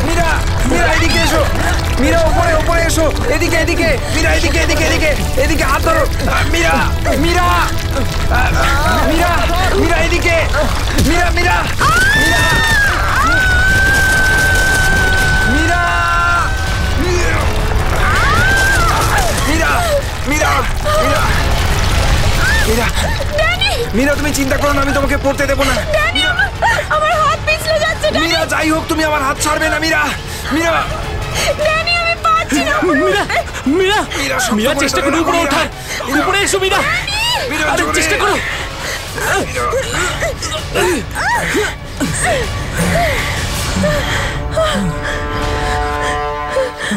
মীরা, মীরা এদিকে এসো। মীরা উপরে উপরে এসো। এদিকে এদিকে। মীরা এদিকে এদিকে এদিকে এদিকে হাত ধরো। মীরা, মীরা, মীরা, মীরা এদিকে। মীরা, মীরা, মীরা, মীরা, মীরা, মীরা, মীরা, মীরা, মীরা তুমি চিন্তা করো না, আমি তোমাকে পড়তে দেবো না। আমার হাত পিছলে যাচ্ছে। মীরা যাই হোক তুমি আমার হাত ছাড়বে না। মীরা, মীরা, ড্যানি আমি পাচ্ছি না। মীরা, মীরা, মীরা চেষ্টা করো উপরে ওঠার। উপরে এসো মীরা। আরে চেষ্টা করো।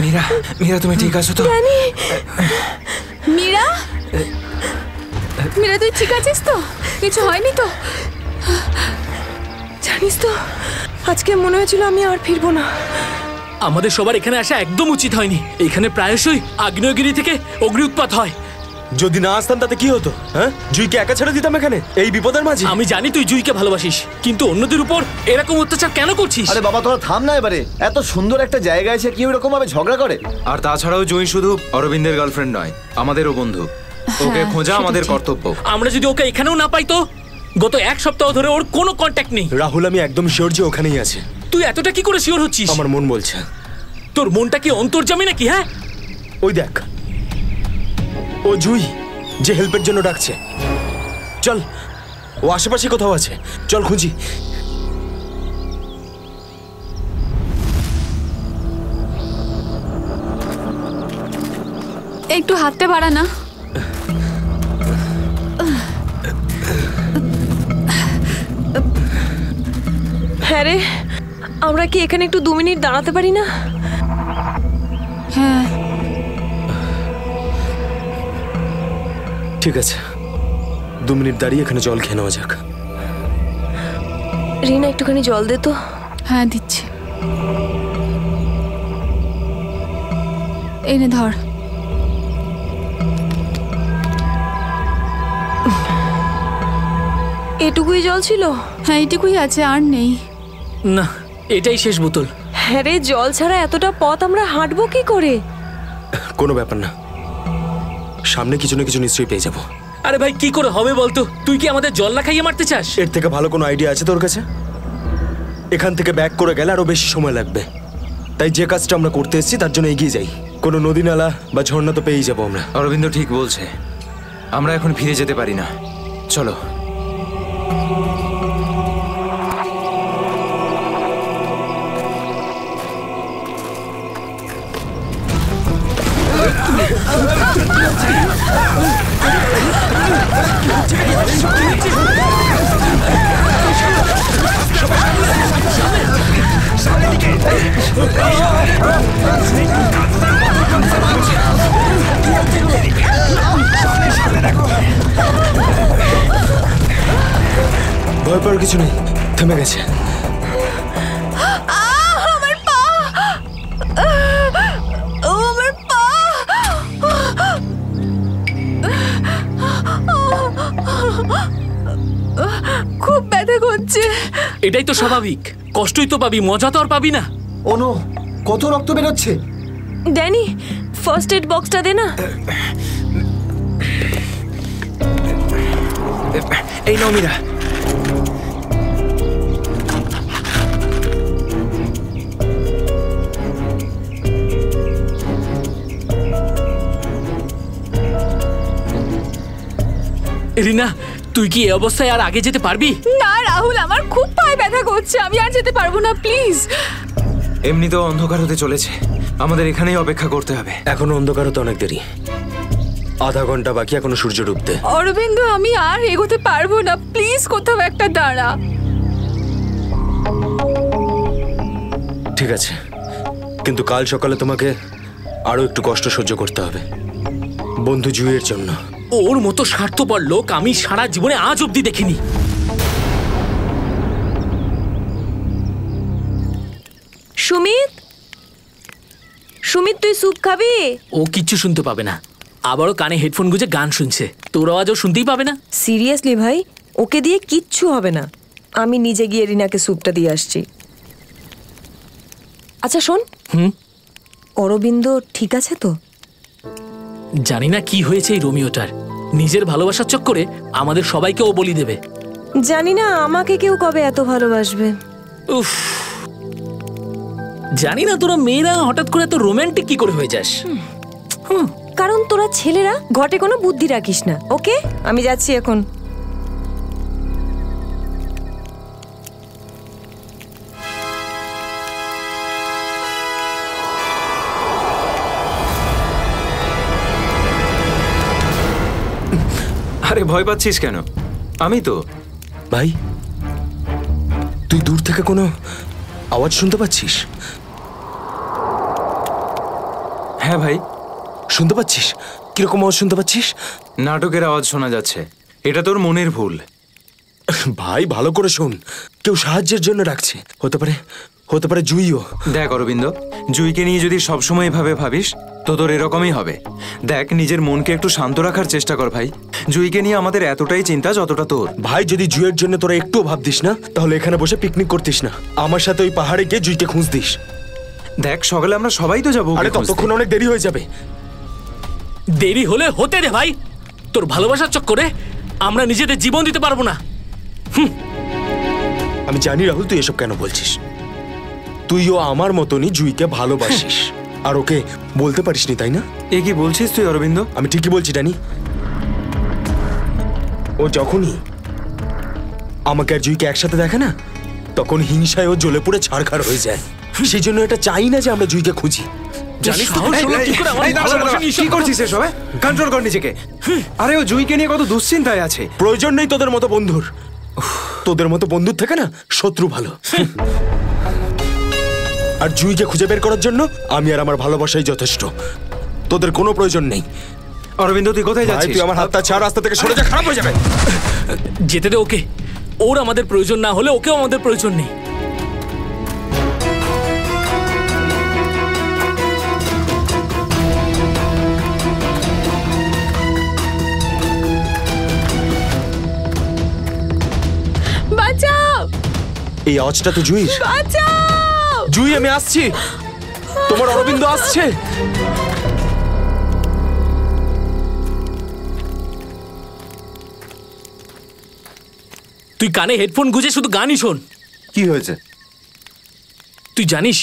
মীরা, মীরা তুমি ঠিক আছো তো? ড্যানি, মীরা, মীরা তুই ঠিক আছিস তো? কিছু হয়নি তো? জানিস তো আজকে মনে হয়েছিল আমি আর ফিরবো না। আমাদের সবার এখানে আসা একদম উচিত হয়নি। এখানে প্রায়শই আগ্নেয়গিরি থেকে অগ্নি উৎপাত হয়। যদি না আসতাম তাতে কি হতো? হ্যাঁ, জুইকে একা ছেড়ে দিতাম এখানে এই বিপদের মাঝে? আমি জানি তুই জুইকে ভালোবাসিস, কিন্তু অন্যদের উপর এরকম অত্যাচার কেন করছিস? আরে বাবা তোরা থাম না এবারে। এত সুন্দর একটা জায়গায় এসে কেউ এরকম ভাবে ঝগড়া করে? আর তাছাড়াও জুই শুধু অরবিন্দের গার্লফ্রেন্ড নয়, আমাদেরও বন্ধু। ওকে খোঁজা আমাদের কর্তব্য। আমরা যদি ওকে এখানেও না পাই তো? গত এক সপ্তাহ ধরে ওর কোনো কন্ট্যাক্ট নেই। রাহুল, আমি একদম শিওর যে ওখানেই আছে। তুই এতটা কি করে শিওর হচ্ছিস? আমার মন বলছে। তোর মনটা কি অন্তর্যামী নাকি? হ্যাঁ, ওই দেখ, ও জুই যে হেল্পের জন্য ডাকছে। চল, ও আশেপাশে কোথাও আছে, চল খুঁজি। একটু হাতটা বাড়া না। হ্যাঁ রে, আমরা কি এখানে একটু 2 মিনিট দাঁড়াতে পারি না? হ্যাঁ ঠিক আছে, 2 মিনিট দাঁড়িয়ে এখানে জল খেয়ে নেওয়া যাক। রিনা একটুখানি জল দে তো। হ্যাঁ দিচ্ছি। এই নে ধর। এটুকুই জল ছিল? হ্যাঁ এইটুকুই আছে, আর নেই। না এটাই শেষ বোতল। হ্যাঁ রে, জল ছাড়া এতটা পথ আমরা হাঁটবো কি করে? কোনো ব্যাপার না, সামনে কিছু না কিছু নিশ্চয়ই পেয়ে যাবো। আরে ভাই কি করে হবে বলতো? তুই কি আমাদের জল না খাইয়ে মারতে চাস? এর থেকে ভালো কোনো আইডিয়া আছে তোর কাছে? এখান থেকে ব্যাক করে গেলে আরো বেশি সময় লাগবে। তাই যে কাজটা আমরা করতে এসেছি তার জন্য এগিয়ে যাই। কোনো নদী নালা বা ঝর্ণা তো পেয়েই যাবো আমরা। অরবিন্দ ঠিক বলছে, আমরা এখন ফিরে যেতে পারি না। চলো। ভয় পাওয়ার কিছু নেই, থেমে গেছে। আমার পা, আমার পা। খুব ব্যথা করছে। এটাই তো স্বাভাবিক, কষ্টই তো পাবি, মজা তো আর পাবি না। ও নো, কত রক্ত বেরোচ্ছে। ড্যানি, ফার্স্ট এড বক্সটা দে না। এই নাও মীরা। রিনা, তুই কি এই অবস্থায় আর আগে যেতে পারবি? না রাহুল, আমার খুব পায়ে ব্যথা করছে, আমি আর যেতে পারবো না, প্লিজ। এমনিতেও অন্ধকার হতে চলেছে, আমাদের এখানেই অপেক্ষা করতে হবে। এখনো অন্ধকার হতে অনেক দেরি, আধা ঘন্টা বাকি এখনো সূর্য ডুবতে। অরবিন্দ আমি আর এগোতে পারবো না, প্লিজ কোথাও একটা দাঁড়া। ঠিক আছে, কিন্তু কাল সকালে তোমাকে আরো একটু কষ্ট সহ্য করতে হবে, বন্ধু জুইয়ের জন্য। ওর মতো স্বার্থপর লোক আমি সারা জীবনে আজ অব্দি দেখিনি। সুমিত, সুমিত তুই স্যুপ খাবি? ও কিচ্ছু শুনতে পাবে না, আবারও কানে হেডফোন গুঁজে গান শুনছে, তোর আওয়াজও শুনতেই পাবে না। সিরিয়াসলি ভাই, ওকে দিয়ে কিচ্ছু হবে না। আমি নিজে গিয়ে রিনাকে স্যুপটা দিয়ে আসছি। আচ্ছা শোন, অরবিন্দ ঠিক আছে তো? জানি না কি হয়েছে এই রোমিওটার, নিজের ভালোবাসার চক্করে আমাদের সবাইকে ও বলি দেবে। জানি না আমাকে কেউ কবে এত ভালোবাসবে। উফ, জানি না তোরা মেয়েরা হঠাৎ করে এত রোমান্টিক কি করে হয়ে যাস। কারণ তোরা ছেলেরা ঘটে কোনো বুদ্ধি রাখিস না। ওকে, আমি যাচ্ছি এখন। আরে ভয় পাচ্ছিস কেন? আমি তো। ভাই, তুই দূর থেকে কোনো আওয়াজ শুনতে পাচ্ছিস? হ্যাঁ ভাই। শুনতে পাচ্ছিস? কিরকম আওয়াজ শুনতে পাচ্ছিস? নাটকের আওয়াজ শোনা যাচ্ছে। এটা তোর মনের ভুল। ভাই ভালো করে শোন, কেউ সাহায্যের জন্য ডাকছে। হতে পারে জুইও। দেখ অরবিন্দ, জুইকে নিয়ে যদি সবসময় এভাবে ভাবিস তো তোর এরকমই হবে। দেখ, নিজের মনকে একটু শান্ত রাখার চেষ্টা কর ভাই। জুইকে নিয়ে আমাদের এতটাই চিন্তা যতটা তোর। ভাই, যদি জুইয়ের জন্য তোরা একটুও ভাবতিস না, তাহলে এখানে বসে পিকনিক করতিস না। আমার সাথে ওই পাহাড়ে গিয়ে জুইকে খুঁজতিস। দেখ, সকালে আমরা সবাই তো যাবো। আরে ততক্ষণ অনেক দেরি হয়ে যাবে। দেরি হলে হতে দে ভাই, তোর ভালোবাসার চক্করে আমরা নিজেদের জীবন দিতে পারবো না। আমি জানি রাহুল, তুই এসব কেন বলছিস। তুইও আমার মতনই জুইকে ভালোবাসিস, আর ওকে বলতে পারিসনি, তাই না? এ কি বলছিস তুই অরবিন্দ? আমি ঠিকই বলছি ডানি। ও যখনই আমাকে আর জুইকে একসাথে দেখে না, তখন হিংসায় ও জ্বলে পুড়ে ছারখার হয়ে যায়। সেই জন্য এটা চাই না যে আমরা জুইকে খুঁজি। জানিস তো কি করে আমার ভালোবাসা নিয়ে কি করছিস এসব? কন্ট্রোল কর নিজেকে। আরে ও জুইকে নিয়ে কত দুশ্চিন্তায় আছে। প্রয়োজন নেই তোদের মতো বন্ধুর। তোদের মতো বন্ধুর থেকে না শত্রু ভালো। আর জুইকে খুঁজে বের করার জন্য আমি আর আমার ভালোবাসাই যথেষ্ট। তোদের কোনো প্রয়োজন নেই। অরবিন্দ, তুই কোথায় যাচ্ছিস? তুই আমার হাতটা ছাড়, রাস্তা থেকে সরে যা, খারাপ হয়ে যাবে। যেতে দে ওকে। ওর আমাদের প্রয়োজন না হলে ওকেও আমাদের প্রয়োজন নেই। বাঁচাও, এই আওয়াজটা তো জুইর। বাঁচাও। জুই, আমি আসছি। তোমার অরবিন্দ আসছে। তুই কানে হেডফোন গুঁজে শুধু গানই শোন। কি হয়েছে? তুই জানিস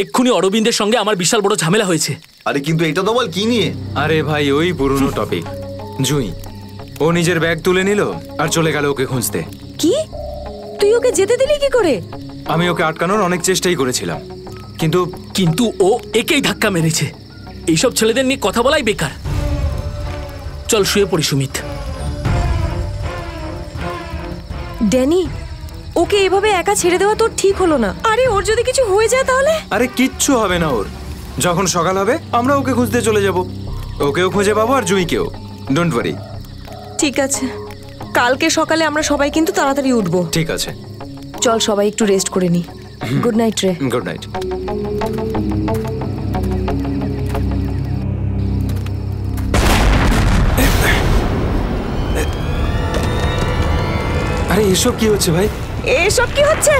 এক্ষুনি অরবিন্দের সঙ্গে আমার বিশাল বড় ঝামেলা হয়েছে। আরে কিন্তু এটা তো বল কি নিয়ে? আরে ভাই, ওই পুরনো টপিক। জুই ও নিজের ব্যাগ তুলে নিল আর চলে গেল ওকে খুঁজতে। কি? তুই ওকে যেতে দিলি কি করে? আমি ওকে আটকানোর অনেক চেষ্টাই করেছিলাম, কিন্তু ও একেই ধাক্কা মেরেছে। এইসব ছেলেদের নিয়ে কথা বলাই বেকার। চল শুয়ে পড়ি সুমিত। ড্যানি, ওকে এভাবে একা ছেড়ে দেওয়া তোর ঠিক হলো না। আরে ওর যদি কিছু হয়ে যায় তাহলে? আরে কিচ্ছু হবে না ওর। যখন সকাল হবে আমরা ওকে খুঁজতে চলে যাব। ওকেও খুঁজে পাবো আর জুইকেও। Don't worry. ঠিক আছে, কালকে সকালে আমরা সবাই কিন্তু তাড়াতাড়ি উঠবো। ঠিক আছে, চল সবাই একটু রেস্ট করে নি। গুড নাইট রে। Good night. আরে এসব কি হচ্ছে ভাই? এসব কি হচ্ছে?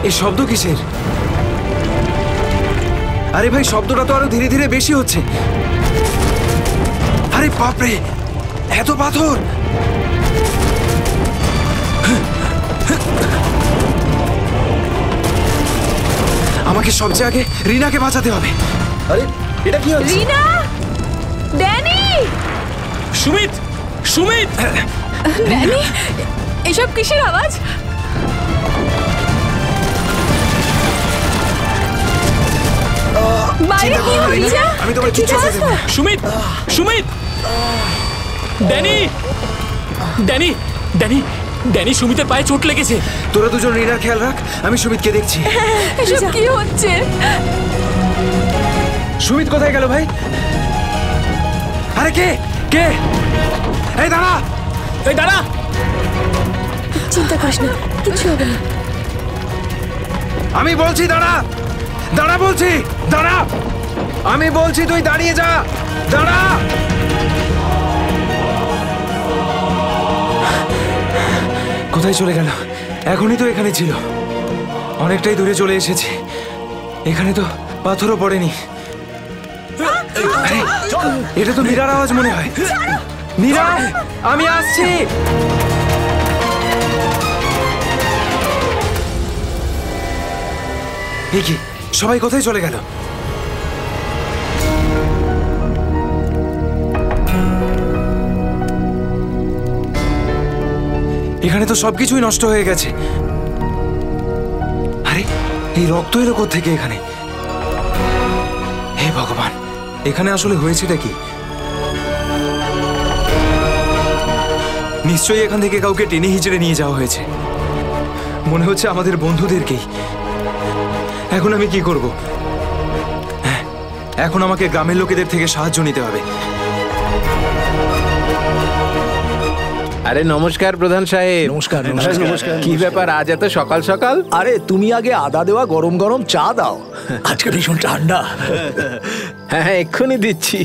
এই শব্দ কিসের? আরে ভাই, শব্দটা তো আরো ধীরে ধীরে বেশি হচ্ছে। আরে বাপরে, এত পাথর! আমাকে সবচেয়ে আগে রিনাকে বাঁচাতে হবে। আরে এটা কি হচ্ছে? রিনা, ড্যানি, সুমিত, সুমিত! ড্যানি, এসব কিসের আওয়াজ? বাইরে কি হচ্ছে? আমি তোমার কিচ্ছু হতে দেব না। Sumit, Sumit! Danny, Danny, Danny, Danny, সুমিতের পায়ে চোট লেগেছে। তোরা দুজন রিনার খেয়াল রাখ, আমি সুমিতকে দেখছি। এসব কি হচ্ছে? সুমিত কোথায় গেল ভাই? আরে কে কে? এই দাঁড়া, এই দাঁড়া! চিন্তা করিস না, কিছু হবে না। আমি বলছি দাঁড়া, দাঁড়া বলছি, দাঁড়া। আমি বলছি তুই দাঁড়িয়ে যা, দাঁড়া। কোথায় চলে গেল? এখনই তো এখানে ছিল। অনেকটাই দূরে চলে এসেছি। এখানে তো পাথরও পড়েনি। আরে, এটা তো মীরার আওয়াজ মনে হয়। মীরা, আমি আসছি। এ কি, সবাই কোথায় চলে গেল? এখানে তো সবকিছুই নষ্ট হয়ে গেছে। আরে, এই রক্ত এলো কোত্থেকে এখানে? হে ভগবান, এখানে আসলে হয়েছেটা কি? নিশ্চয়ই এখান থেকে কাউকে টেনে হিচড়ে নিয়ে যাওয়া হয়েছে। মনে হচ্ছে আমাদের বন্ধুদেরকেই। এখন আমি কি করব? হ্যাঁ, এখন আমাকে গ্রামের লোকেদের থেকে সাহায্য নিতে হবে। আরে নমস্কার প্রধান সাহেব। নমস্কার। কি ব্যাপার আজ এত সকাল সকাল? আরে তুমি আগে আদা দেওয়া গরম গরম চা দাও, আজকে ভীষণ ঠান্ডা। হ্যাঁ এক্ষুনি দিচ্ছি।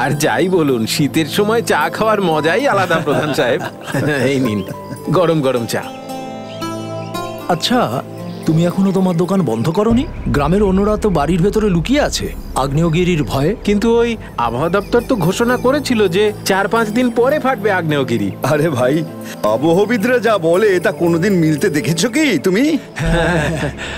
আর যাই বলুন, শীতের সময় চা খাওয়ার মজাই আলাদা প্রধান সাহেব। এই নিন গরম গরম চা। আচ্ছা, তুমি এখনো তোমার দোকান বন্ধ করনি? গ্রামের অন্যরা তো বাড়ির ভেতরে লুকিয়ে আছে আগ্নেয়গিরির ভয়ে। কিন্তু ওই আবহাওয়া দপ্তর তো ঘোষণা করেছিল যে 4-5 দিন পরে ফাটবে আগ্নেয়গিরি। আরে ভাই, আবহবিদরা যা বলে তা কোনোদিন মিলতে দেখেছো কি তুমি?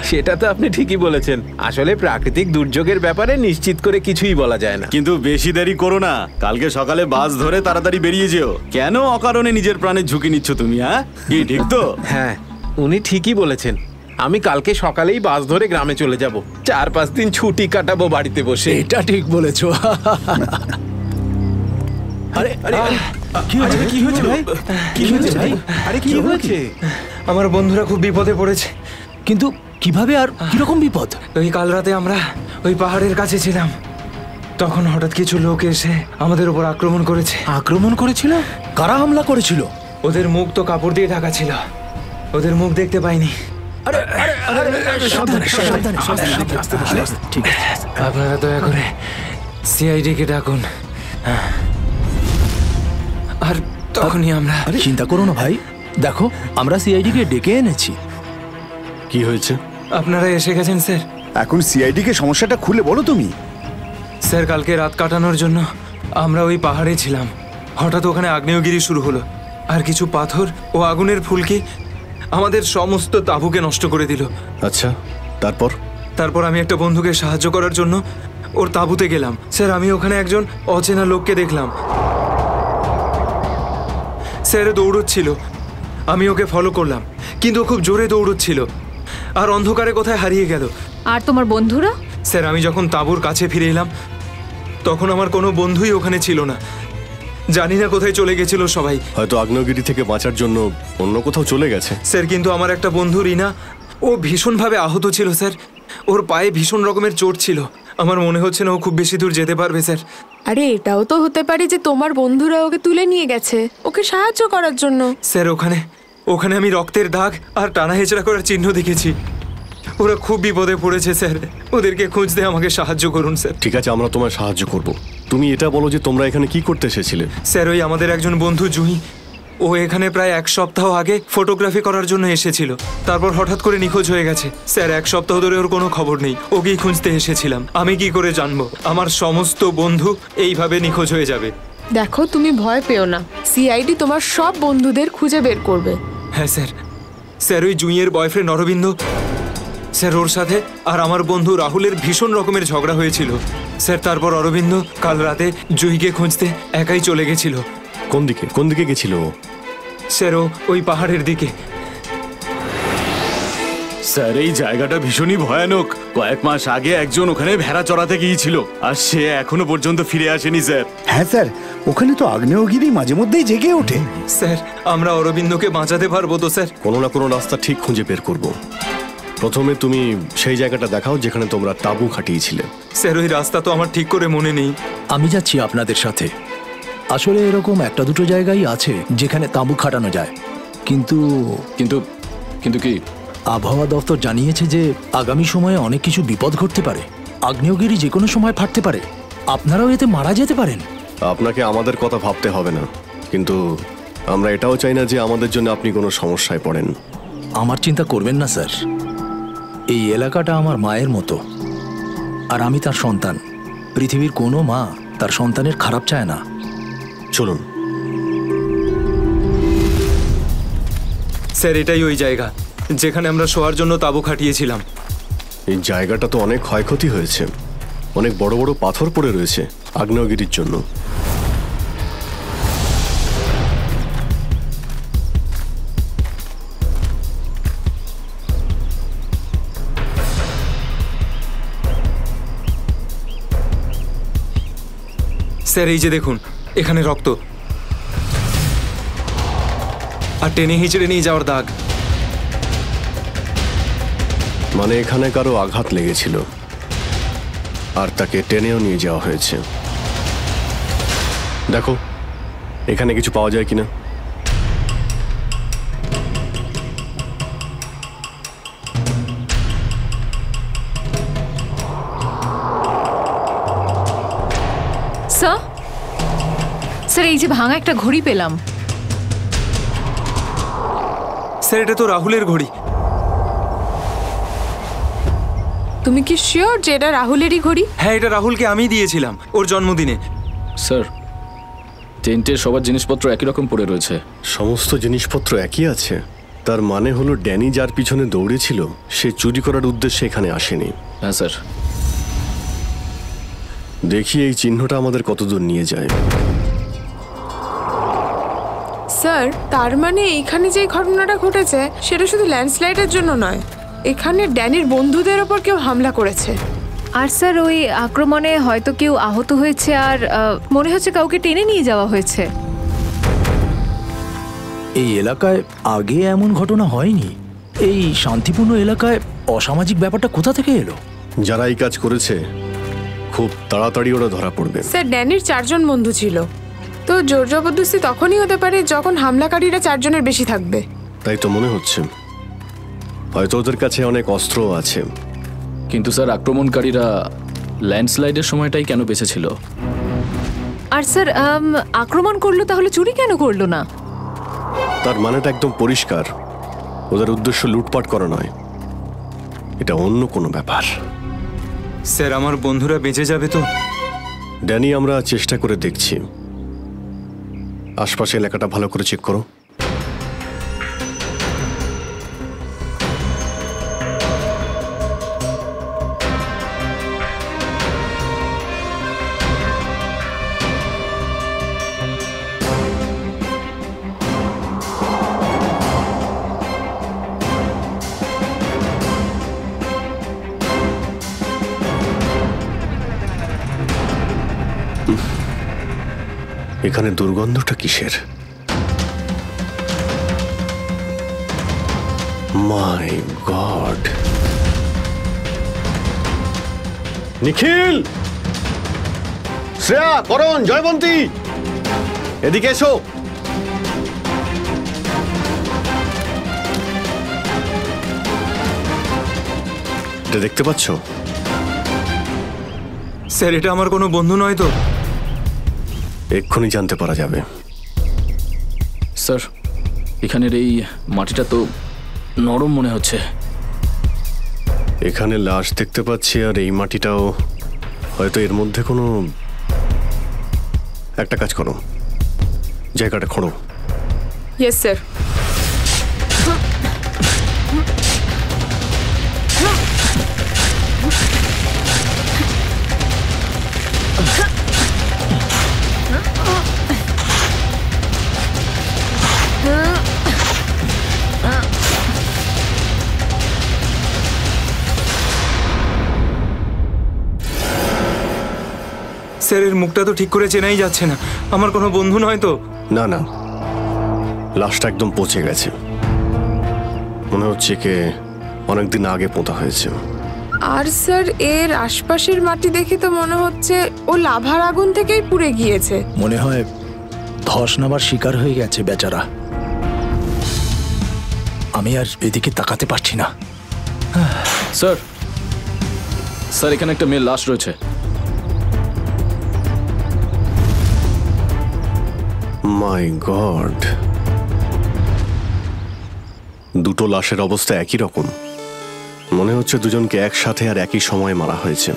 সেটা তো আপনি ঠিকই বলেছেন। আসলে প্রাকৃতিক দুর্যোগের ব্যাপারে নিশ্চিত করে কিছুই বলা যায় না। কিন্তু বেশি দেরি করো না, কালকে সকালে বাস ধরে তাড়াতাড়ি বেরিয়ে যেও। কেন অকারণে নিজের প্রাণের ঝুঁকি নিচ্ছ তুমি? হ্যাঁ, কি ঠিক তো? হ্যাঁ, উনি ঠিকই বলেছেন। আমি কালকে সকালেই বাস ধরে গ্রামে চলে যাব। 4-5 দিন ছুটি কাটাবো বাড়িতে বসে। এটা ঠিক বলেছো। আরে আরে কি হয়েছে? কি হয়েছে ভাই? কি হয়েছে ভাই? আরে কি হয়েছে? আমার বন্ধুরা খুব বিপদে পড়েছে। কিন্তু কিভাবে আর কিরকম বিপদ? ওই কাল রাতে আমরা ওই পাহাড়ের কাছে ছিলাম, তখন হঠাৎ কিছু লোক এসে আমাদের উপর আক্রমণ করেছে। আক্রমণ করেছিল? কারা হামলা করেছিল? ওদের মুখ তো কাপড় দিয়ে ঢাকা ছিল, ওদের মুখ দেখতে পাইনি। আরে আরে আরে সাবধানে সাবধানে সাবধানে। ঠিক আছে, আপনারা দয়া করে সিআইডি কে ডাকুন। আর তখনই আমরা। আরে চিন্তা করো না ভাই, দেখো আমরা সিআইডি কে ডেকে এনেছি। কি হয়েছে? আপনারা এসে গেছেন স্যার। এখন সিআইডি কে সমস্যাটা খুলে বলো তুমি। স্যার, কালকে রাত কাটানোর জন্য আমরা ওই পাহাড়ে ছিলাম। হঠাৎ ওখানে আগ্নেয়গিরি শুরু হলো, আর কিছু পাথর ও আগুনের ফুলকি আমাদের সমস্ত তাঁবুকে নষ্ট করে দিল। আচ্ছা, তারপর? তারপর আমি একটা বন্ধুকে সাহায্য করার জন্য ওর তাঁবুতে গেলাম। স্যার, আমি ওখানে একজন অচেনা লোককে দেখলাম। স্যার দৌড়চ্ছিল, আমি ওকে ফলো করলাম, কিন্তু ও খুব জোরে দৌড়চ্ছিল আর অন্ধকারে কোথায় হারিয়ে গেল। আর তোমার বন্ধুরা? স্যার, আমি যখন তাঁবুর কাছে ফিরে এলাম তখন আমার কোনো বন্ধুই ওখানে ছিল না। জানি না কোথায় চলে গেছিল সবাই। হয়তো আগ্নেয়গিরি থেকে বাঁচার জন্য অন্য কোথাও চলে গেছে। স্যার, কিন্তু আমার একটা বন্ধু রিনা, ও ভীষণভাবে আহত ছিল স্যার। ওর পায়ে ভীষণ রকমের চোট ছিল। আমার মনে হচ্ছে না ও খুব বেশি দূর যেতে পারবে স্যার। আরে এটাও তো হতে পারে যে তোমার বন্ধুরা ওকে তুলে নিয়ে গেছে ওকে সাহায্য করার জন্য। স্যার, ওখানে আমি রক্তের দাগ আর টানা হেঁচড়া করার চিহ্ন দেখেছি। ওরা খুব বিপদে পড়েছে স্যার, ওদেরকে খুঁজতে আমাকে সাহায্য করুন স্যার। ঠিক আছে, আমরা তোমায় সাহায্য করব। তুমি এটা বলো যে তোমরা এখানে কি করতে এসেছিলে? স্যার, ওই আমাদের একজন বন্ধু জুহি, ও এখানে প্রায় 1 সপ্তাহ আগে ফটোগ্রাফি করার জন্য এসেছিল। তারপর হঠাৎ করে নিখোঁজ হয়ে গেছে স্যার। 1 সপ্তাহ ধরে ওর কোনো খবর নেই। ওকেই খুঁজতে এসেছিলাম। আমি কি করে জানবো আমার সমস্ত বন্ধু এইভাবে নিখোঁজ হয়ে যাবে? দেখো, তুমি ভয় পেও না, সিআইডি তোমার সব বন্ধুদের খুঁজে বের করবে। হ্যাঁ স্যার। স্যার, ওই জুঁইয়ের বয়ফ্রেন্ড অরবিন্দ স্যার, ওর সাথে আর আমার বন্ধু রাহুলের ভীষণ রকমের ঝগড়া হয়েছিল স্যার। তারপর অরবিন্দ কাল রাতে জুহিকে খুঁজতে একাই চলে গেছিল। কোন দিকে গেছিল ও? স্যার, ও ওই পাহাড়ের দিকে। স্যার, এই জায়গাটা ভীষণই ভয়ানক। কয়েক মাস আগে একজন ওখানে ভেড়া চড়াতে গিয়েছিল, আর সে এখনো পর্যন্ত ফিরে আসেনি স্যার। হ্যাঁ স্যার, ওখানে তো আগ্নেয়গিরি মাঝে মধ্যেই জেগে ওঠে। স্যার, আমরা অরবিন্দকে বাঁচাতে পারবো তো স্যার? কোনো না কোনো রাস্তা ঠিক খুঁজে বের করব। প্রথমে তুমি সেই জায়গাটা দেখাও যেখানে তোমরা তাঁবু খাটিয়েছিলে। স্যার, ওই রাস্তা তো আমার ঠিক করে মনে নেই। আমি যাচ্ছি আপনাদের সাথে। আসলে এরকম 1-2 জায়গায় আছে যেখানে তাঁবু খাটানো যায়, কিন্তু কিন্তু কিন্তু কি? আবহাওয়া দপ্তর জানিয়েছে যে আগামী সময়ে অনেক কিছু বিপদ ঘটতে পারে। আগ্নেয়গিরি যে কোনো সময় ফাটতে পারে, আপনারাও এতে মারা যেতে পারেন। আপনাকে আমাদের কথা ভাবতে হবে না, কিন্তু আমরা এটাও চাই না যে আমাদের জন্য আপনি কোনো সমস্যায় পড়েন। আমার চিন্তা করবেন না স্যার, এই এলাকাটা আমার মায়ের মতো, আর আমি তার সন্তান। পৃথিবীর কোনো মা তার সন্তানের খারাপ চায় না। চলুন। স্যার এটাই ওই জায়গা যেখানে আমরা শোয়ার জন্য তাঁবু খাটিয়েছিলাম। এই জায়গাটা তো অনেক ক্ষয়ক্ষতি হয়েছে, অনেক বড় বড় পাথর পড়ে রয়েছে আগ্নেয়গিরির জন্য। স্যার এই যে দেখুন, এখানে রক্ত আর টেনে হিঁচড়ে নিয়ে যাওয়ার দাগ। মানে এখানে কারো আঘাত লেগেছিল আর তাকে টেনেও নিয়ে যাওয়া হয়েছে। দেখো এখানে কিছু পাওয়া যায় কিনা। স্যার এই যে ভাঙা একটা ঘড়ি পেলাম। স্যার এটা তো রাহুলের ঘড়ি। তুমি কি শিওর যে এটা রাহুলেরই ঘড়ি? হ্যাঁ, এটা রাহুলকে আমি দিয়েছিলাম ওর জন্মদিনে। স্যার টেন্টের সবার জিনিসপত্র একই রকম পড়ে রয়েছে। সমস্ত জিনিসপত্র একই আছে? তার মানে হলো ড্যানি যার পিছনে দৌড়েছিল সে চুরি করার উদ্দেশ্যে এখানে আসেনি। হ্যাঁ স্যার। দেখি এই চিহ্নটা আমাদের কতদূর নিয়ে যায়। স্যার তার মানে এইখানে যে ঘটনাটা ঘটেছে সেটা শুধু ল্যান্ডস্লাইডের জন্য নয়, এখানে ড্যানির বন্ধুদের ওপর কেউ হামলা করেছে। আর স্যার ওই আক্রমণে হয়তো কেউ আহত হয়েছে, আর মনে হচ্ছে কাউকে টেনে নিয়ে যাওয়া হয়েছে। এই এলাকায় আগে এমন ঘটনা হয়নি। এই শান্তিপূর্ণ এলাকায় অসামাজিক ব্যাপারটা কোথা থেকে এলো? যারা এই কাজ করেছে খুব তাড়াতাড়ি ওরা ধরা পড়বে। স্যার ড্যানির 4 জন বন্ধু ছিল, তো জোর জবরদস্তি তখনই হতে পারে যখন হামলাকারীরা 4 জনের বেশি থাকবে। তাই তো মনে হচ্ছে, হয়তো ওদের কাছে অনেক অস্ত্র আছে। কিন্তু স্যার আক্রমণকারীরা ল্যান্ডস্লাইডের সময়টাই কেন বেঁচেছিল? আর স্যার আক্রমণ করলো তাহলে চুরি কেন করলো না? তার মানেটা একদম পরিষ্কার, ওদের উদ্দেশ্য লুটপাট করা নয়, এটা অন্য কোনো ব্যাপার। স্যার আমার বন্ধুরা বেঁচে যাবে তো? ড্যানি আমরা চেষ্টা করে দেখছি। আশপাশে এলাকাটা ভালো করে চেক করো। এখানে দুর্গন্ধটা কিসের? মাই গড! নিখিল, শ্রেয়া, করণ, জয়বন্তী, এদিকে এসো। এটা দেখতে পাচ্ছ? স্যার এটা আমার কোনো বন্ধু নয় তো? এক্ষুনি জানতে পারা যাবে। স্যার এখানের এই মাটিটা তো নরম মনে হচ্ছে। এখানে লাশ দেখতে পাচ্ছি, আর এই মাটিটাও হয়তো এর মধ্যে কোনো একটা কাজ করো, জায়গাটা খোঁড়ো। Yes sir. স্যার এর মুখটা তো ঠিক করে চেনাই যাচ্ছে না, আমার কোনো বন্ধু নয় তো? না না, লাশটা একদম পচে গেছে, মনে হচ্ছে কে অনেকদিন আগে পোঁতা হয়েছে। আর স্যার এর আশপাশের মাটি দেখে তো মনে হচ্ছে ও লাভার আগুন থেকেই পুড়ে গিয়েছে। মনে হয় ধস নামার শিকার হয়ে গেছে বেচারা। আমি আর এদিকে তাকাতে পারছি না। স্যার স্যার এখানে একটা মেয়ের লাশ রয়েছে। মাই গড! দুটো লাশের অবস্থা একই রকম। মনে হচ্ছে দুজনকে একসাথে আর একই সময়ে মারা হয়েছে,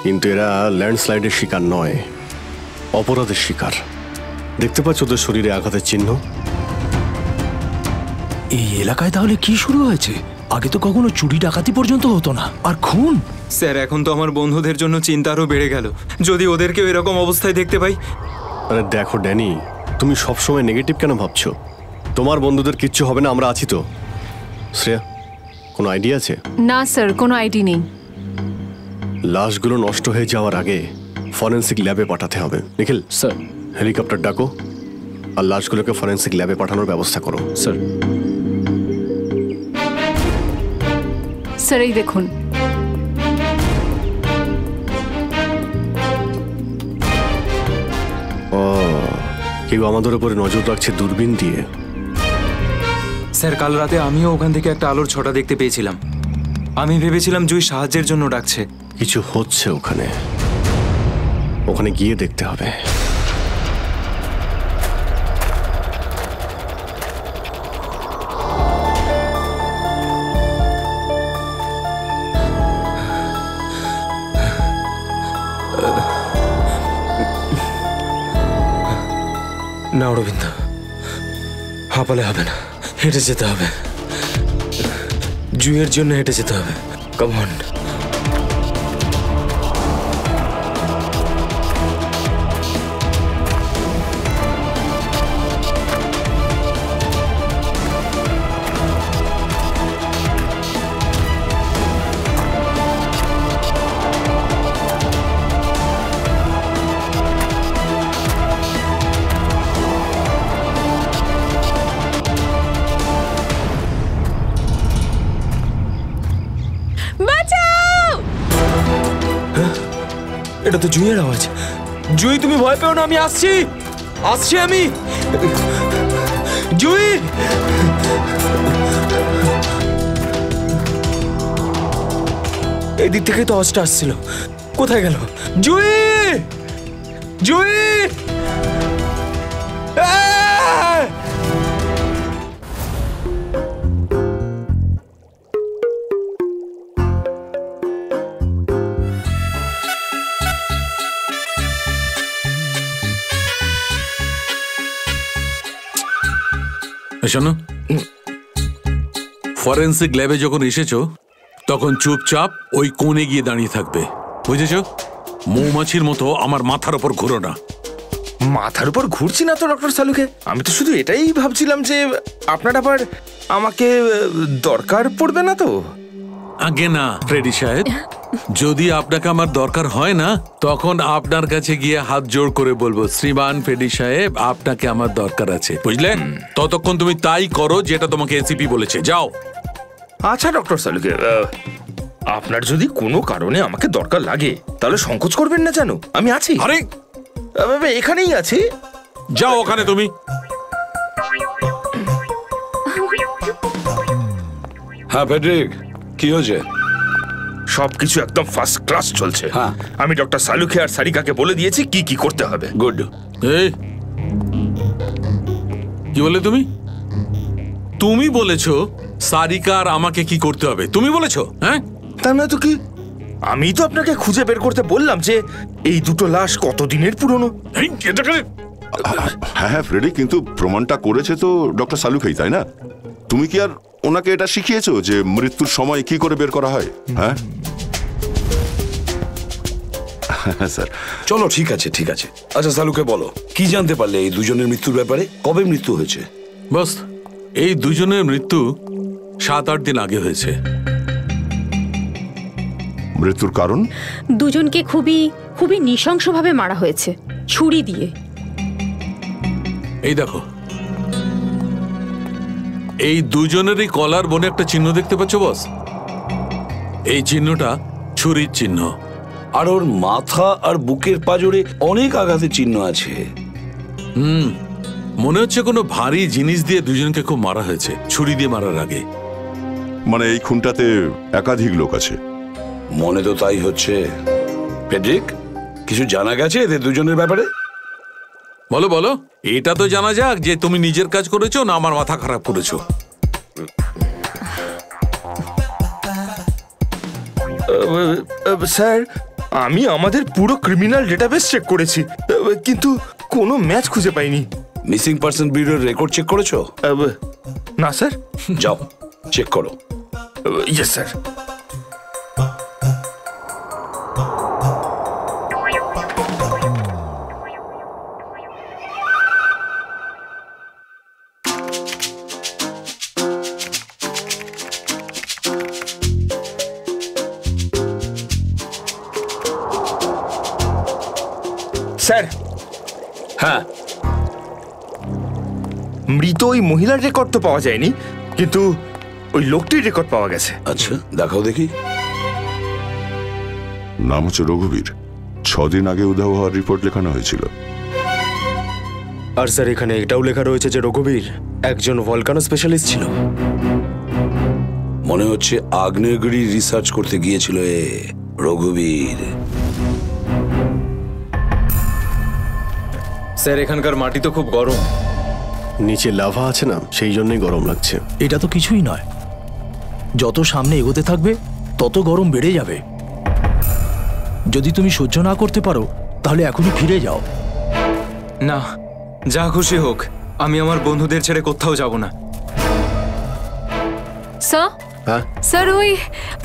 কিন্তু এরা ল্যান্ডস্লাইডের শিকার নয়, অপরাধের শিকার। দেখতে পাচ্ছ ওদের শরীরে আঘাতের চিহ্ন? এই এলাকায় তাহলে কি শুরু হয়েছে? আগে তো কখনো চুরি ডাকাতি পর্যন্ত হতো না, আর খুন। স্যার, এখন তো আমার বন্ধুদের জন্য চিন্তা আরও বেড়ে গেল। যদি ওদেরকেও এরকম অবস্থায় দেখতে পাই। আরে দেখো ড্যানি, তুমি সবসময় নেগেটিভ কেন ভাবছো? তোমার বন্ধুদের কিচ্ছু হবে না, আমরা আছি তো। শ্রেয়া, কোনো আইডিয়া আছে? না স্যার, কোনো আইডিয়া নেই। লাশগুলো নষ্ট হয়ে যাওয়ার আগে ফরেন্সিক ল্যাবে পাঠাতে হবে। নিখিল স্যার, হেলিকপ্টার ডাকো আর লাশগুলোকে ফরেন্সিক ল্যাবে পাঠানোর ব্যবস্থা করো। স্যার। স্যার এই দেখুন। ও, কেউ আমাদের উপরে নজর রাখছে দূরবীন দিয়ে। স্যার, কাল রাতে আমিও ওখান থেকে একটা আলোর ছটা দেখতে পেয়েছিলাম। আমি ভেবেছিলাম জুই সাহায্যের জন্য ডাকছে। কিছু হচ্ছে ওখানে, ওখানে গিয়ে দেখতে হবে। না অরবিন্দ, হাঁপালে হবে না, হেঁটে যেতে হবে। জুইয়ের জন্য হেঁটে যেতে হবে। Come on. এটা তো জুইয়ের আওয়াজ। জুই, তুমি ভয় পেও না, আমি আসছি, আসছি আমি। জুই, এই দিক থেকে তো আওয়াজটা আসছিল, কোথায় গেল? জুই, জুই, শোনো, ফরেন্সিক ল্যাবে যখন এসেছো তখন চুপচাপ ওই কোণে গিয়ে দাঁড়িয়ে থাকবে, বুঝেছো? মৌমাছির মতো আমার মাথার উপর ঘুরো না। মাথার উপর ঘুরছি না তো ডক্টর সালুকে। আমি তো শুধু এটাই ভাবছিলাম যে আপনার আবার আমাকে দরকার পড়বে না তো। আগে না ফ্রেডি সাহেব, যদি আপনাকে আমার দরকার হয় না তখন আপনার কাছে গিয়ে হাত জোড় করে বলবো, শ্রীমান ফ্রেডি সাহেব, আপনাকে আমার দরকার আছে, বুঝলেন? ততক্ষণ তুমি তাই করো যেটা তোমাকে এসিপি বলেছে, যাও। আচ্ছা ডক্টর সালুকে, আপনার যদি কোনো কারণে আমাকে দরকার লাগে তাহলে সংকোচ করবেন না, জানো আমি আছি। আরে এখানেই আছি, যাও ওখানে তুমি। হ্যাঁ ফেডরিক, কি হয়েছে? সবকিছু একদম ফার্স্ট ক্লাস চলছে। হ্যাঁ, আমি ডক্টর সালুকে আর সারিকাকে বলে দিয়েছি কি কি করতে হবে। গুড। এই কি বলে তুমি? তুমি বলেছো সারিকা আর আমাকে কি করতে হবে? তুমি বলেছো? হ্যাঁ, তা না তো কি? আমি তো আপনাকে খুঁজে বের করতে বললাম যে এই দুটো লাশ কতদিনের পুরনো। হ্যাঁ হ্যাঁ ফ্রেডি, কিন্তু প্রমাণটা করেছে তো ডক্টর সালুকেই, তাই না? তুমি কি আর ওনাকে এটা শিখিয়েছো যে মৃত্যুর সময় কি করে বের করা হয়? হ্যাঁ স্যার, চলো ঠিক আছে ঠিক আছে। আচ্ছা সালুকে বলো, কি জানতে পারলে এই দুজনের মৃত্যুর ব্যাপারে? কবে মৃত্যু হয়েছে? বস, এই দুজনের মৃত্যু 7-8 দিন আগে হয়েছে। মৃত্যুর কারণ? দুজনকে খুবই খুবই নৃশংসভাবে মারা হয়েছে, ছুরি দিয়ে। এই দেখো, এই দুজনেরই কলার বনে একটা চিহ্ন দেখতে পাচ্ছ বস? এই চিহ্নটা ছুরির চিহ্ন। আর ওর মাথা আর বুকের পাঁজরে অনেক আঘাতের চিহ্ন আছে। মনে হচ্ছে কোনো ভারী জিনিস দিয়ে দুজনকে খুব মারা হয়েছে, ছুরি দিয়ে মারার আগে। মানে এই খুনটাতে একাধিক লোক আছে? মনে তো তাই হচ্ছে। ফেডরিক, কিছু জানা গেছে এদের দুজনের ব্যাপারে? বলো বলো, এটা তো জানা যাক যে তুমি নিজের কাজ করেছো না আমার মাথা খারাপ করেছো। স্যার, আমি আমাদের পুরো ক্রিমিনাল ডেটাবেস চেক করেছি, কিন্তু কোনো ম্যাচ খুঁজে পাইনি। মিসিং পার্সন ব্যুরোর রেকর্ড চেক করেছো? না স্যার। যাও চেক করো। Yes sir. স্যার। হ্যাঁ, মৃত ওই মহিলার রেকর্ড তো পাওয়া যায়নি, কিন্তু ওই লোকটির রেকর্ড পাওয়া গেছে। আচ্ছা দেখাও দেখি। নাম হচ্ছে রঘুবীর। 6 দিন আগে উধাও হওয়ার রিপোর্ট লেখানো হয়েছিল। আর স্যার এখানে এটাও লেখা রয়েছে যে রঘুবীর একজন ভলকানো স্পেশালিস্ট ছিল। মনে হচ্ছে আগ্নেয়গিরি রিসার্চ করতে গিয়েছিল এ রঘুবীর। স্যার এখানকার মাটি তো খুব গরম। নিচে লাভা আছে না, সেই জন্যই গরম লাগছে। এটা তো কিছুই নয়, যত সামনে এগোতে থাকবে তত গরম বেড়ে যাবে। যদি তুমি সহ্য না করতে পারো তাহলে এখনই ফিরে যাও। না, যা খুশি হোক, আমি আমার বন্ধুদের ছেড়ে কোথাও যাব না। স্যার, স্যার ওই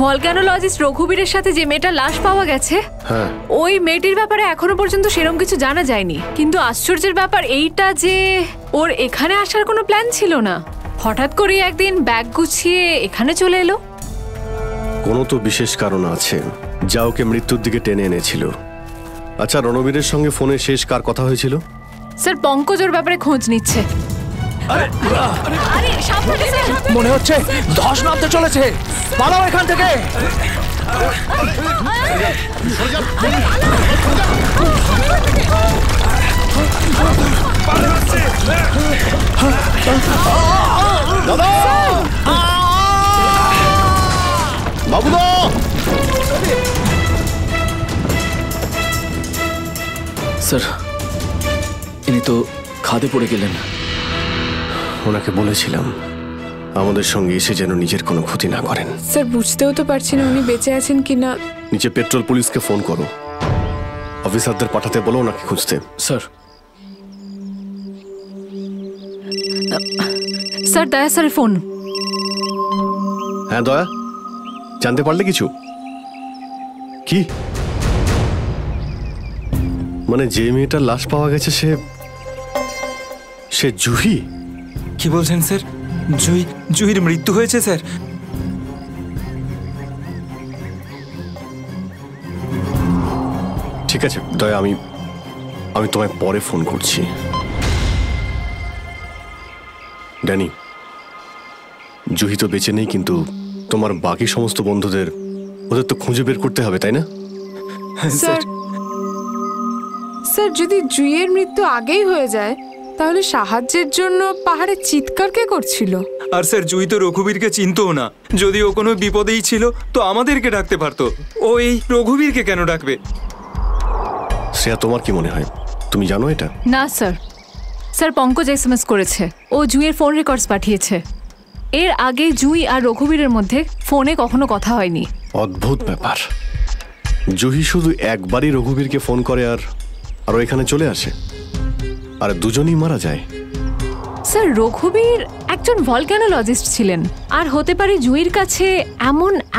ভলকানোলজিস্ট রঘুবীরের সাথে যে মেয়েটার লাশ পাওয়া গেছে, ওই মেয়েটির ব্যাপারে এখনো পর্যন্ত সেরকম কিছু জানা যায়নি। কিন্তু আশ্চর্যের ব্যাপার এইটা যে ওর এখানে আসার কোনো প্ল্যান ছিল না, হঠাৎ করে একদিন ব্যাগ গুছিয়ে এখানে চলে এলো। কোনো তো বিশেষ কারণ আছে যা ওকে মৃত্যুর দিকে টেনে এনেছিল। আচ্ছা, রণবীরের সঙ্গে ফোনে শেষ কার কথা হয়েছিল? স্যার পঙ্কজ ওর ব্যাপারে খোঁজ নিচ্ছে। মনে হচ্ছে ধস নামতে চলেছে, পালাও এখান থেকে। বাবুদা, স্যার ইনি তো খাদে পড়ে গেলেন। ওনাকে বলেছিলাম আমাদের সঙ্গে এসে যেন নিজের কোনো ক্ষতি না করেন। স্যার বুঝতেও তো পারছি না উনি বেঁচে আছেন কিনা। নিচে পেট্রোল পুলিশকে ফোন করো, অফিসারদের পাঠাতে বলো ওনাকে খুঁজতে। স্যার। স্যার দয়া স্যারের ফোন। হ্যাঁ দয়া, জানতে পারলে কিছু? কি মানে যে মেয়েটার লাশ পাওয়া গেছে সে জুহি? কি বলছেন স্যার? জুহির মৃত্যু হয়েছে স্যার? ঠিক আছে দয়া, আমি তোমায় পরে ফোন করছি। ড্যানি, জুহি তো বেঁচে নেই, কিন্তু তোমার বাকি সমস্ত বন্ধুদের ওদের তো খুঁজে বের করতে হবে, তাই না? স্যার, স্যার যদি জুইয়ের মৃত্যু আগেই হয়ে যায় তাহলে সাহায্যের জন্য পাহাড়ে চিৎকার কে করছিল? আর স্যার জুই তো রঘুবীরকে চিনতও না। যদি ও কোনো বিপদেই ছিল তো আমাদেরকে ডাকতে পারতো, ও এই রঘুবীরকে কেন ডাকবে? শ্রেয়া, তোমার কি মনে হয়? তুমি জানো এটা? না স্যার, স্যার পঙ্কজ এসএমএস করেছে, ও জুইয়ের ফোন রেকর্ডস পাঠিয়েছে। এর আগে জুই আর রঘুবীরের মধ্যে ফোনে কখনো কথা হয়নি। অদ্ভুত ব্যাপার, জুহি শুধু একবারই রঘুবীরকে ফোন করে আর এখানে চলে আসে, আর দুজনেই মারা যায়। স্যার রঘুবীর একজন ভলকানোলজিস্ট ছিলেন, আর হতে পারে জুইয়ের কাছে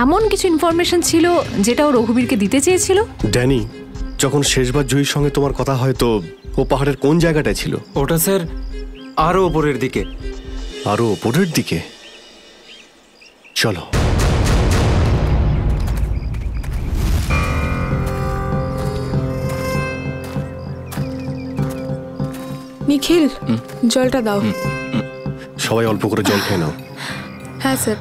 এমন কিছু ইনফরমেশন ছিল যেটা ও রঘুবীরকে দিতে চেয়েছিল। ড্যানি, যখন শেষবার জুহির সঙ্গে তোমার কথা হয় তো ও পাহাড়ের কোন জায়গাটায় ছিল? ওটা স্যার আরো ওপরের দিকে। আরো ওপরের দিকে? চলো। নিখিল, জলটা দাও। সবাই অল্প করে জল খেয়ে নাও। হ্যাঁ স্যার।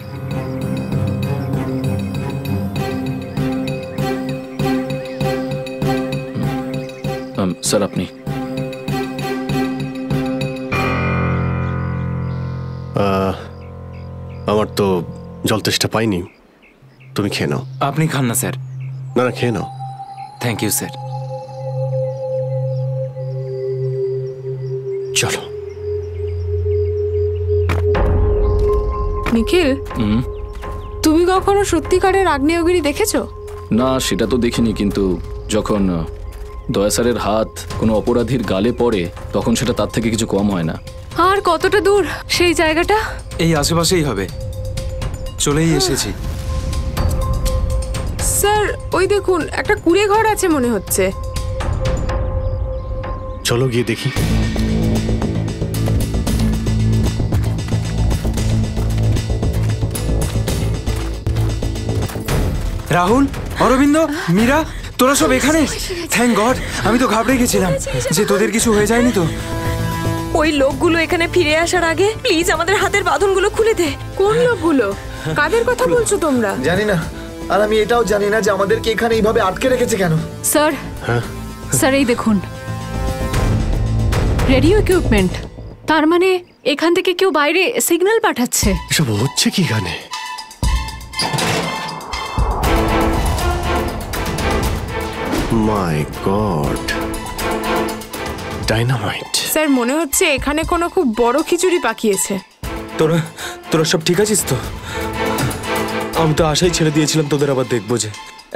স্যার আপনি? আমার তো জল তেষ্টা পাইনি, তুমি খেয়ে নাও। আপনি খান না স্যার। না না, খেয়ে নাও। Thank you sir. চলো। নিখিল, তুমি কখনো সত্যিকারের আগ্নেয়গিরি দেখেছো? না, সেটা তো দেখিনি, কিন্তু যখন দয়া স্যারের হাত কোনো অপরাধীর গালে পড়ে তখন সেটা তার থেকে কিছু কম হয় না। আর কতটা দূর সেই জায়গাটা? এই আশেপাশেই হবে, চলেই এসেছি। স্যার ওই দেখুন, একটা কুঁড়ে ঘর আছে মনে হচ্ছে। চলো গিয়ে দেখি। রাহুল, অরবিন্দ, মীরা, তোরা সব এখানে? থ্যাংক গড, আমি তো ঘাবড়ে গেছিলাম যে তোদের কিছু হয়ে যায়নি তো। ওই লোকগুলো এখানে ফিরে আসার আগে প্লিজ আমাদের হাতের বাঁধনগুলো খুলে দে। কোন লোকগুলো? কাদের কথা বলছো তোমরা? জানি না, আর আমি এটাও জানি না যে আমাদেরকে এখানে এইভাবে আটকে রেখেছে কেন। স্যার, স্যার এই দেখুন, রেডিও ইকুইপমেন্ট। তার মানে এখান থেকে কেউ বাইরে সিগন্যাল পাঠাচ্ছে। এসব হচ্ছে কি এখানে? মাই গড, ডাইনামাইট। স্যার মনে হচ্ছে এখানে কোনো খুব বড় খিচুড়ি পাকিয়েছে। তোরা সব ঠিক আছিস তো? আমি তো আশাই ছেড়ে দিয়েছিলাম তোদের আবার দেখবো যে।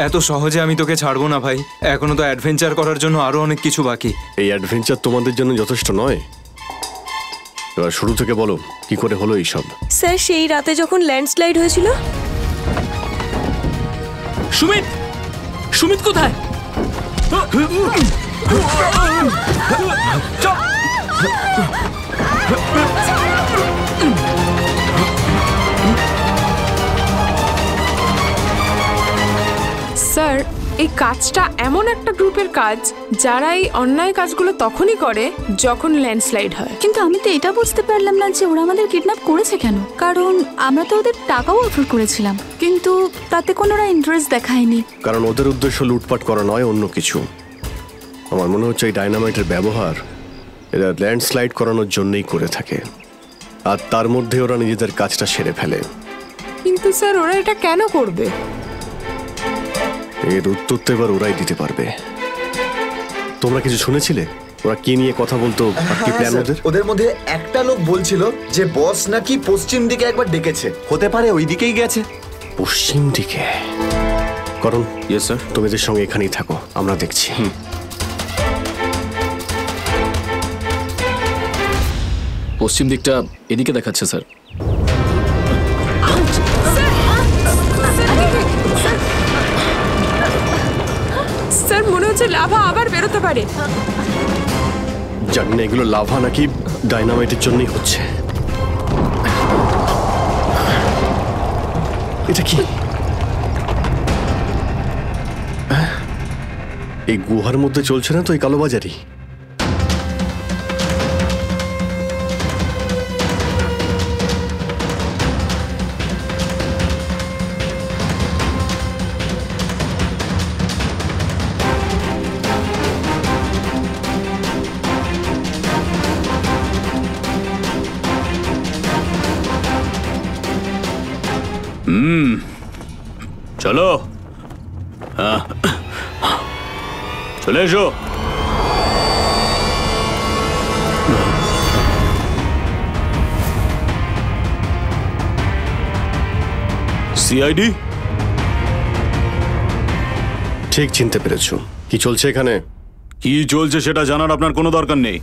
এত সহজে আমি তোকে ছাড়বো না ভাই, এখনো তো অ্যাডভেঞ্চার করার জন্য আরো অনেক কিছু বাকি। এই অ্যাডভেঞ্চার তোমাদের জন্য যথেষ্ট নয়? এবার শুরু থেকে বলো কি করে হলো এইসব। স্যার সেই রাতে যখন ল্যান্ডস্লাইড হয়েছিল। সুমিত, সুমিত কোথায়? স্যার এই কাজটা এমন একটা গ্রুপের কাজ যারা এই অন্যায় কাজগুলো তখনই করে যখন ল্যান্ডস্লাইড হয়। কিন্তু আমি তো এটা বুঝতে পারলাম না যে ওরা আমাদের কিডন্যাপ করেছে কেন, কারণ আমরা তো ওদের টাকাও অফার করেছিলাম, কিন্তু তাতে কোনো ওরা ইন্টারেস্ট দেখায়নি। কারণ ওদের উদ্দেশ্য লুটপাট করা নয়, অন্য কিছু। আমার মনে হচ্ছে এই ডাইনামাইটের ব্যবহার এরা ল্যান্ডস্লাইড করানোর জন্যই করে থাকে, আর তার মধ্যে ওরা নিজেদের কাজটা সেরে ফেলে। কিন্তু স্যার ওরা এটা কেন করবে? এর উত্তর তো এবার ওরাই দিতে পারবে। তোমরা কিছু শুনেছিলে ওরা কি নিয়ে কথা বলতো? কি প্ল্যান ওদের? ওদের মধ্যে একটা লোক বলছিল যে বস নাকি পশ্চিম দিকে একবার ডেকেছে, হতে পারে ওই দিকেই গেছে। পশ্চিম দিকে? করণ, ইয়েস স্যার, তুমি এদের সঙ্গে এখানেই থাকো, আমরা দেখছি। পশ্চিম দিকটা এদিকে দেখাচ্ছে স্যার। স্যার মনে হচ্ছে লাভা আবার বেরোতে পারে। জানি না এগুলো লাভা নাকি ডাইনামাইটের জন্যই হচ্ছে। এটা কি? এই গুহার মধ্যে চলছে না তো এই কালোবাজারি? চলো, চলে এসো। সিআইডি? ঠিক চিনতে পেরেছো। কি চলছে এখানে? কি চলছে সেটা জানার আপনার কোনো দরকার নেই।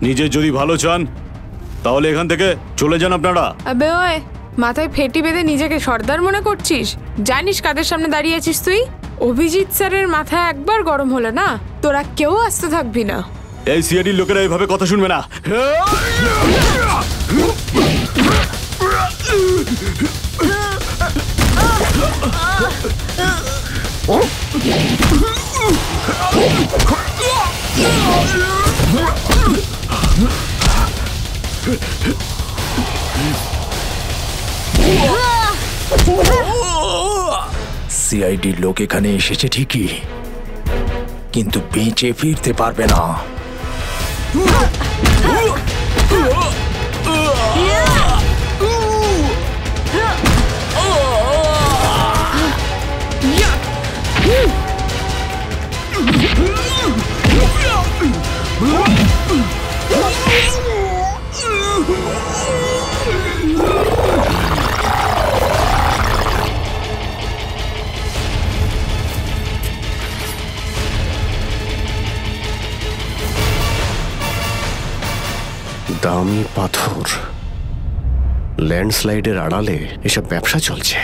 নিজের যদি ভালো চান তাহলে এখান থেকে চলে যান আপনারা। আবে ওই, মাথায় ফেটি বেঁধে নিজেকে সর্দার মনে করছিস? জানিস কাদের সামনে দাঁড়িয়ে আছিস তুই? অভিজিৎ স্যারের মাথা একবার গরম হলো না, তোরা কেউ আসতে থাকবি না। এই সিআইডির লোকেরা এইভাবে কথা শুনবে না। সিআইডির লোক এখানে এসেছে ঠিকই, কিন্তু বেঁচে ফিরতে পারবে না। দামি পাথর, ল্যান্ডস্লাইডের আড়ালে এসব ব্যবসা চলছে।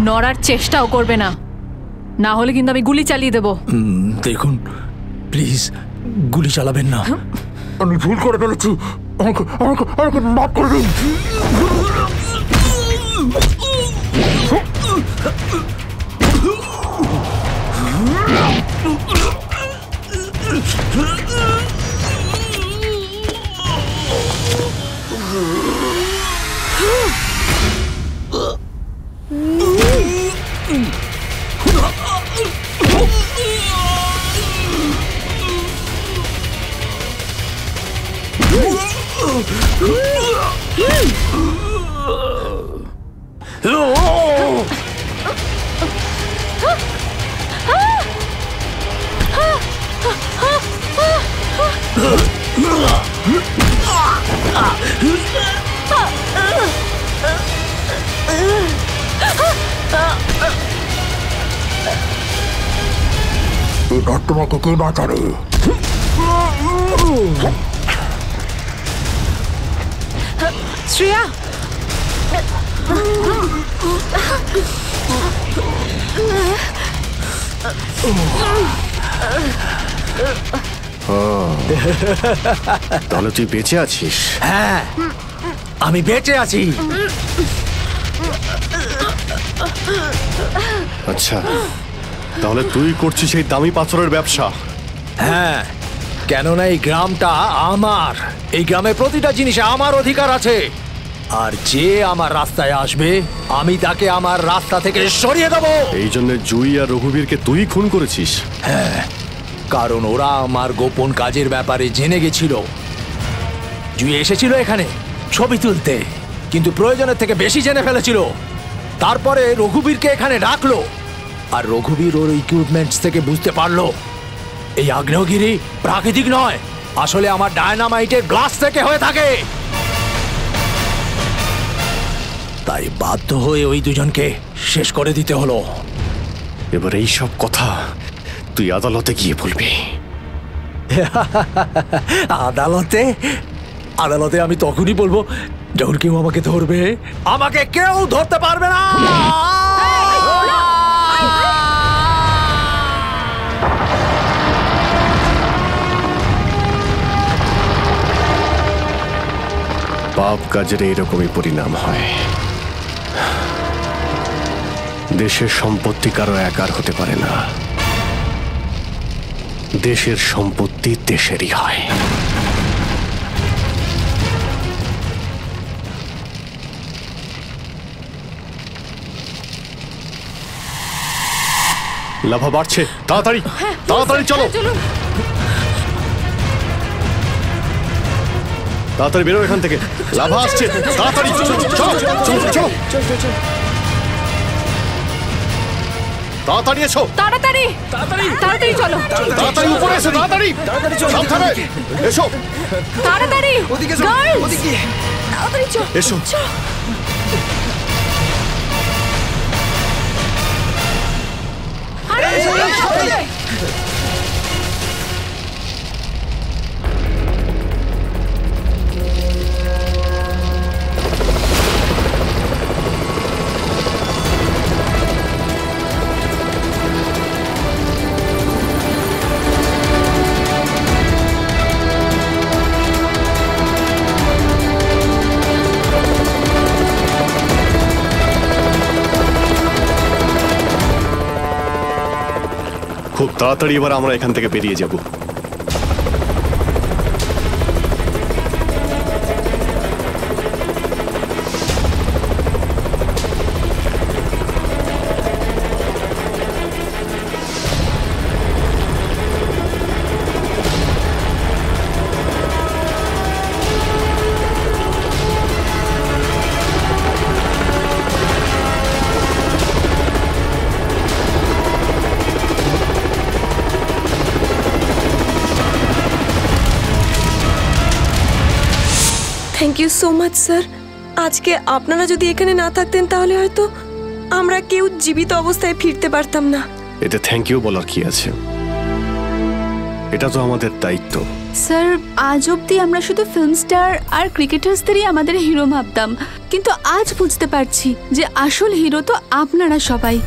নড়ার চেষ্টাও করবে না, না হলে কিন্তু আমি গুলি চালিয়ে দেব। দেখুন প্লিজ, গুলি চালাবেন না। আমি ভুল করে ফেলেছি, আমাকে আমাকে আমাকে মাফ করে দিন। এবার তোমাকে কে বাঁচাবে? শ্রেয়া, তাহলে তুই বেঁচে আছিস? হ্যাঁ, আমি বেঁচে আছি। আচ্ছা, তাহলে তুই করছিস এই দামি পাথরের ব্যবসা? হ্যাঁ, কেননা এই গ্রামটা আমার। এই গ্রামের প্রতিটা জিনিসে আমার অধিকার আছে, আর যে আমার রাস্তায় আসবে আমি তাকে আমার রাস্তা থেকে সরিয়ে দেবো। এই জন্য জুই আর রঘুবীরকে তুই খুন করেছিস? হ্যাঁ, কারণ ওরা আমার গোপন কাজের ব্যাপারে জেনে গেছিল। জুই এসেছিল এখানে ছবি তুলতে, কিন্তু প্রয়োজনের থেকে বেশি জেনে ফেলেছিল। তারপরে রঘুবীরকে এখানে ডাকলো, আর রঘুবীর ওর ইকুইপমেন্টস থেকে বুঝতে পারলো এই আগ্নেয়গিরি প্রাকৃতিক নয়, আসলে আমার ডায়নামাইটের গ্লাস থেকে হয়ে থাকে। তাই বাধ্য হয়ে ওই দুজনকে শেষ করে দিতে হলো। এবার এই সব কথা তুই আদালতে গিয়ে বলবি। আদালতে? আদালতে আমি তখনই বলবো যখন কেউ আমাকে ধরবে। আমাকে কেউ ধরতে পারবে না। পাপ কাজের এইরকমই পরিণাম হয়। দেশের সম্পত্তি কারো একার হতে পারে না, দেশের সম্পত্তি দেশেরই হয়। লাভা বাড়ছে, তাড়াতাড়ি তাড়াতাড়ি চলো, তাড়াতাড়ি বেরো এখান থেকে। লাভা আসছে, তাড়াতাড়ি চলো চলো চলো, তাড়াতাড়ি এসো, তাড়াতাড়ি তাড়াতাড়ি তাড়াতাড়ি চলো, তাড়াতাড়ি উপরে এসো, তাড়াতাড়ি সাবধানে এসো, তাড়াতাড়ি ওদিকে ওদিকে তাড়াতাড়ি চলো, এসো। খুব তাড়াতাড়ি এবার আমরা এখান থেকে বেরিয়ে যাব। You so much sir. আজকে আপনারা যদি এখানে না থাকতেন তাহলে হয়তো আমরা কেউ জীবিত অবস্থায় ফিরতে পারতাম না। এতে থ্যাংক ইউ বলার কি আছে, এটা তো আমাদের দায়িত্ব। স্যার আজ অবধি আমরা শুধু ফিল্ম স্টার আর ক্রিকেটার্সদেরই আমাদের হিরো ভাবতাম, কিন্তু আজ বুঝতে পারছি যে আসল হিরো তো আপনারা সবাই।